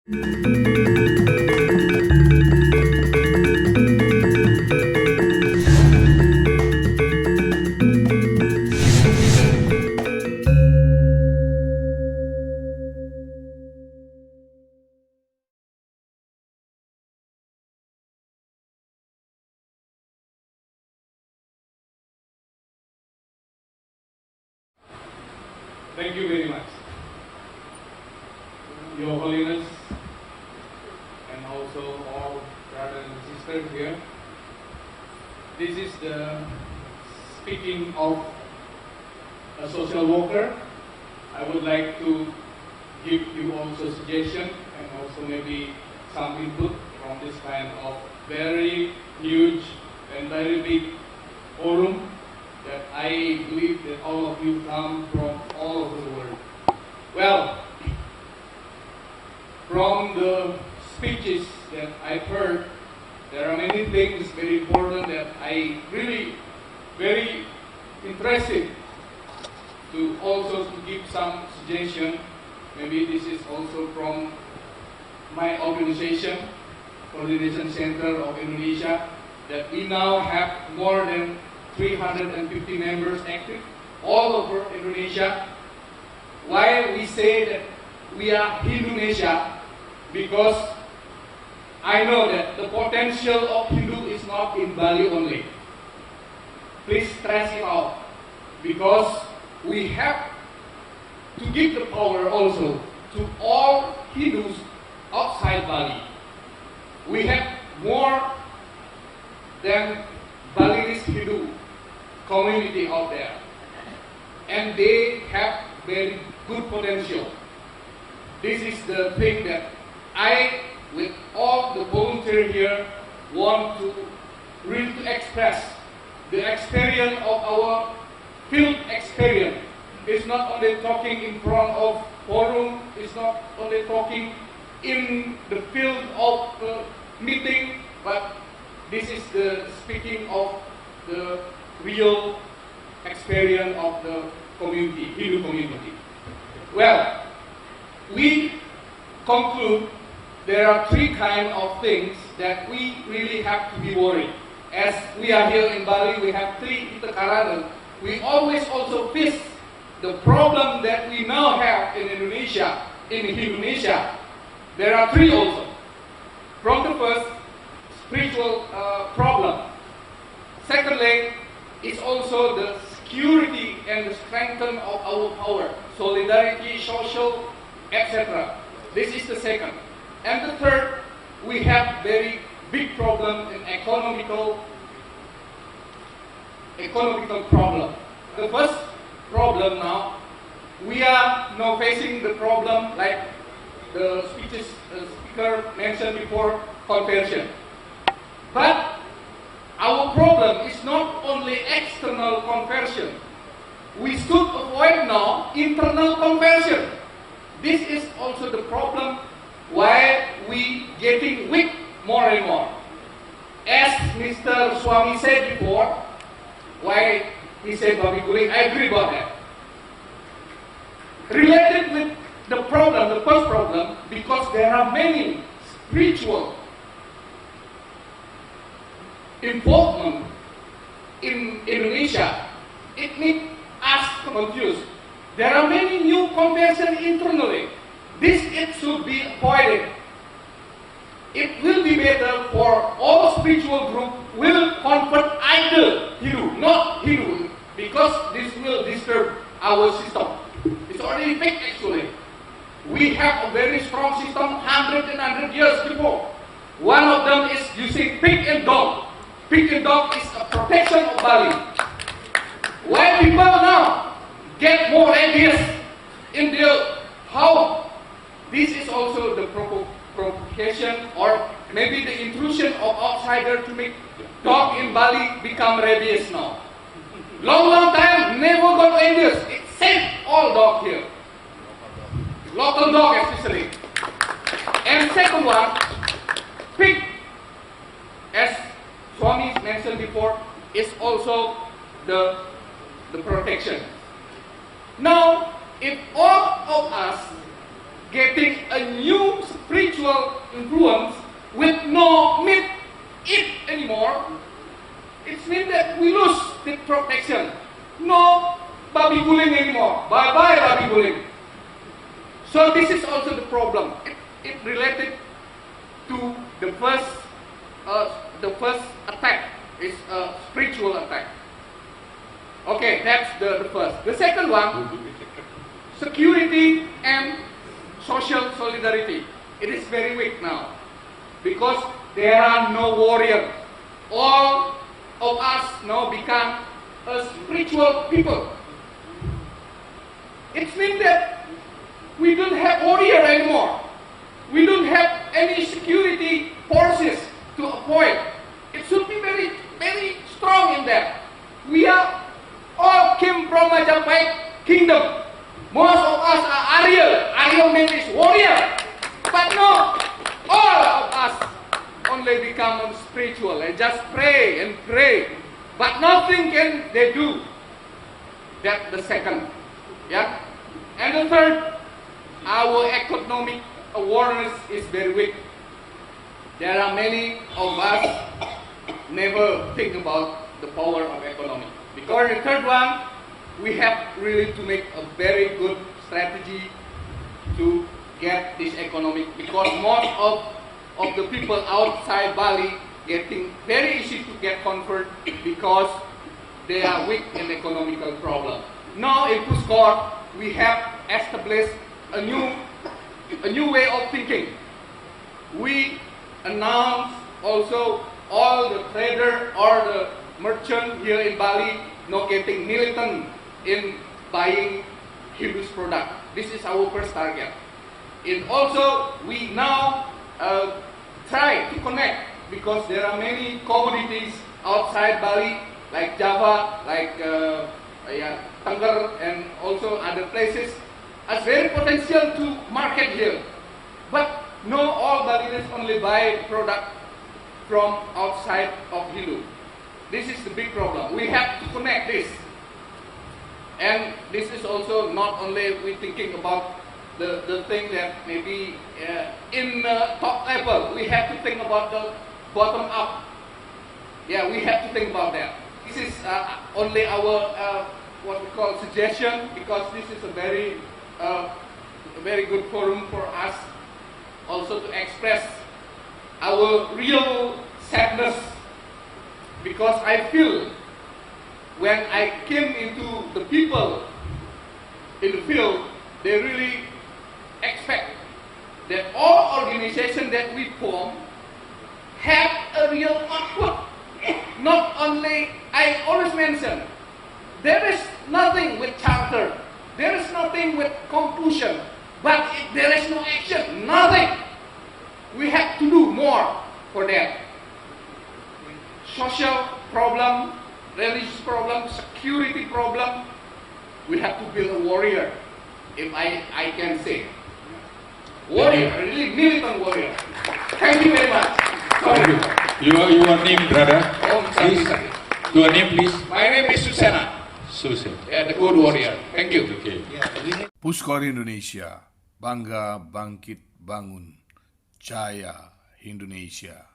Thank you very much, Your Holiness, and also all brothers and sisters here. This is the speaking of a social worker. I would like to give you also suggestion and also maybe some input from this kind of very huge and very big forum that I believe that all of you come from all over the world. Well, from the speeches that I've heard, there are many things very important that I really very interested to also to give some suggestion. Maybe this is also from my organization, Coordination Center of Indonesia, that we now have more than 350 members active all over Indonesia. Why we say that we are Hindunesia? Because I know that the potential of Hindu is not in Bali only. Please stress it out, because we have to give the power also to all Hindus outside Bali. We have more than Balinese Hindu community out there, and they have very good potential. This is the thing that I, with all the volunteers here, want to really to express. The experience of our field experience is not only talking in front of forum, it's not only talking in the field of meeting, but this is the speaking of the real experience of the community, Hindu community. Well, we conclude there are three kinds of things that we really have to be worried. As we are here in Bali, we have three Ita. We always also face the problem that we now have in Indonesia, There are three also. From the first, spiritual problem. Secondly, it's also the security and the strengthening of our power, solidarity, social, etc. This is the second. And the third, we have very big problem in economical problem. The first problem now, we are now facing the problem like the speaker mentioned before, conversion. But our problem is not only external conversion. We should avoid now internal conversion. This is also the problem why we getting weak more and more. As Mr. Swami said before, why he said Babi Guling, I agree about that. Related with the problem, the first problem, because there are many spiritual involvement in Indonesia, it makes us confused. There are many new conversions internally. This it should be avoided. It will be better for all spiritual group will convert either Hindu, not Hindu, because this will disturb our system. It's already fixed actually. We have a very strong system 100 years before. One of them is using pig and dog. Pig and dog is a protection of Bali. Why people now get more ideas in their home? This is also the provocation or maybe the intrusion of outsider to make dog in Bali become rabies now. Long time never got rabies. It saved all dog here. Local dog especially. And second one, pig, as Swami mentioned before, is also the protection. Now, if all of us getting a new spiritual influence with no meat eat anymore, it means that we lose the protection. No babi guling anymore. Bye-bye babi guling. So this is also the problem. It related to the first attack is a spiritual attack. Okay, that's the first. The second one, security and social solidarity. It is very weak now because there are no warriors. All of us now become a spiritual people. It means that we don't have warrior anymore. We don't have any security forces to avoid. It should be very, very strong in that. We are all came from Majapahit kingdom. Most of us are Arya. Arya means is warrior. But no, all of us only become spiritual and just pray and pray. But nothing can they do. That's the second. Yeah. And the third, our economic awareness is very weak. There are many of us never think about the power of economy. Because the third one, we have really to make a very good strategy to get this economic, because most of the people outside Bali getting very easy to get convert because they are weak in economical problem. Now in Puskor, we have established a new way of thinking. We announce also all the trader or the merchant here in Bali not getting militant in buying Hindu's product. This is our first target. And also we now try to connect, because there are many commodities outside Bali like Java, like Tengger and also other places as very potential to market here. But no, all Balinese only buy product from outside of Hindu. This is the big problem. We have to connect this. And this is also not only we thinking about the thing that maybe in the top level, we have to think about the bottom up. Yeah, we have to think about that. This is only our what we call suggestion, because this is a very good forum for us also to express our real sadness, because I feel when I came into the people in the field, they really expect that all organizations that we form have a real output. Not only, I always mention, there is nothing with charter, there is nothing with conclusion, but if there is no action, nothing. We have to do more for that. Social problem, religious problem, security problem, we have to build a warrior, if I can say. Warrior, really militant warrior. Thank you very much. Sorry. Your name, brother? Please. Your name, please. My name is Susana. Susan. Yeah, the good warrior. Thank you. Okay. Puskor Hindunesia, bangga bangkit bangun, jaya Indonesia.